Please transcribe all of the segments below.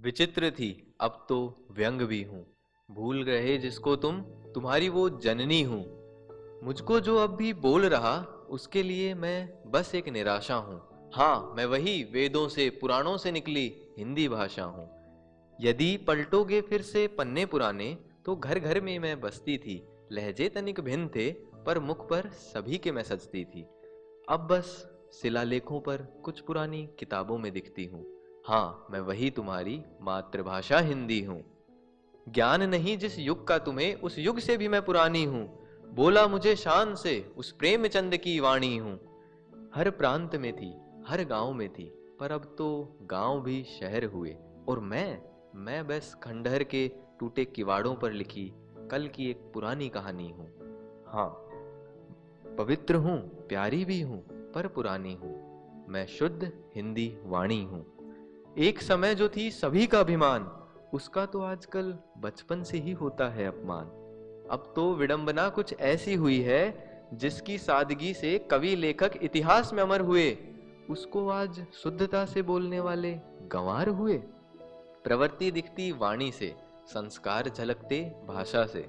विचित्र थी, अब तो व्यंग भी हूँ। भूल गए जिसको तुम, तुम्हारी वो जननी हूँ। मुझको जो अब भी बोल रहा, उसके लिए मैं बस एक निराशा हूँ। हाँ, मैं वही वेदों से पुराणों से निकली हिंदी भाषा हूँ। यदि पलटोगे फिर से पन्ने पुराने, तो घर घर में मैं बसती थी। लहजे तनिक भिन्न थे, पर मुख पर सभी के मैं सजती थी। अब बस शिलालेखों पर कुछ पुरानी किताबों में दिखती हूँ। हाँ, मैं वही तुम्हारी मातृभाषा हिंदी हूँ। ज्ञान नहीं जिस युग का तुम्हें, उस युग से भी मैं पुरानी हूँ। बोला मुझे शान से उस प्रेमचंद की वाणी हूँ। हर प्रांत में थी, हर गांव में थी, पर अब तो गांव भी शहर हुए। और मैं बस खंडहर के टूटे किवाड़ों पर लिखी कल की एक पुरानी कहानी हूँ। हाँ, पवित्र हूँ, प्यारी भी हूँ, पर पुरानी हूँ। मैं शुद्ध हिंदी वाणी हूँ। एक समय जो थी सभी का अभिमान, उसका तो आजकल बचपन से ही होता है अपमान। अब तो विडंबना कुछ ऐसी हुई है, जिसकी सादगी से कवि लेखक इतिहास में अमर हुए, उसको आज शुद्धता से बोलने वाले गंवार हुए। प्रवृत्ति दिखती वाणी से, संस्कार झलकते भाषा से।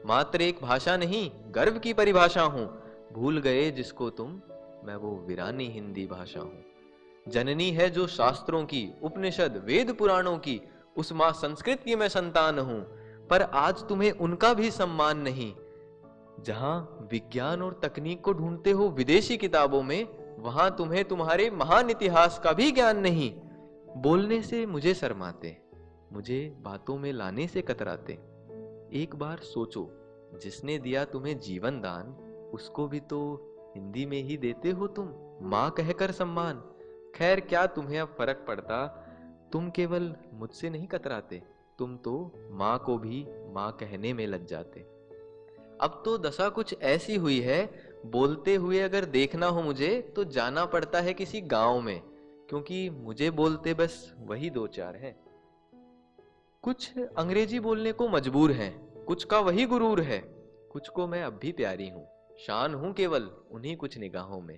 मात्र एक भाषा नहीं, गर्व की परिभाषा हूं। भूल गए जिसको तुम, मैं वो वीरानी हिंदी भाषा हूं। जननी है जो शास्त्रों की, उपनिषद वेद पुराणों की, उस मां संस्कृत की मैं संतान हूं। पर आज तुम्हें उनका भी सम्मान नहीं। जहां विज्ञान और तकनीक को ढूंढते हो विदेशी किताबों में, वहां तुम्हें तुम्हारे महान इतिहास का भी ज्ञान नहीं। बोलने से मुझे शर्माते, मुझे बातों में लाने से कतराते। एक बार सोचो, जिसने दिया तुम्हें जीवन दान, उसको भी तो हिंदी में ही देते हो तुम माँ कहकर सम्मान। खैर क्या तुम्हें अब फर्क पड़ता, तुम केवल मुझसे नहीं कतराते, तुम तो माँ को भी माँ कहने में लज जाते। अब तो दशा कुछ ऐसी हुई है, बोलते हुए अगर देखना हो मुझे, तो जाना पड़ता है किसी गांव में, क्योंकि मुझे बोलते बस वही दो चार हैं। कुछ अंग्रेजी बोलने को मजबूर हैं, कुछ का वही गुरूर है। कुछ को मैं अब भी प्यारी हूँ, शान हूँ केवल उन्हीं कुछ निगाहों में।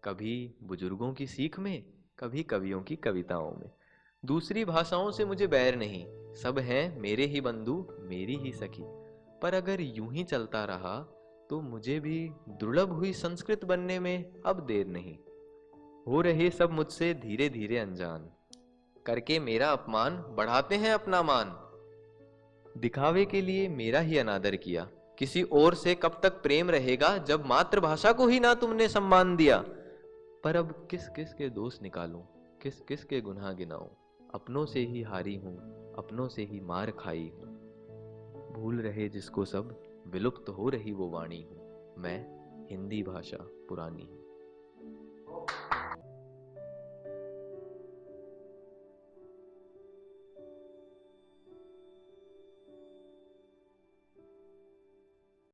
कभी बुजुर्गों की सीख में, कभी कवियों की कविताओं में। दूसरी भाषाओं से मुझे बैर नहीं, सब हैं मेरे ही बंधु, मेरी ही सखी। पर अगर यूं ही चलता रहा, तो मुझे भी दुर्लभ हुई संस्कृत बनने में अब देर नहीं। हो रहे सब मुझसे धीरे धीरे अनजान, करके मेरा अपमान बढ़ाते हैं अपना मान। दिखावे के लिए मेरा ही अनादर किया, किसी और से कब तक प्रेम रहेगा, जब मातृभाषा को ही ना तुमने सम्मान दिया। पर अब किस किस के दोष निकालूं, किस किस के गुनाह गिनाऊं। अपनों से ही हारी हूं, अपनों से ही मार खाई हूं। भूल रहे जिसको सब, विलुप्त हो रही वो वाणी हूं। मैं हिंदी भाषा पुरानी हूं।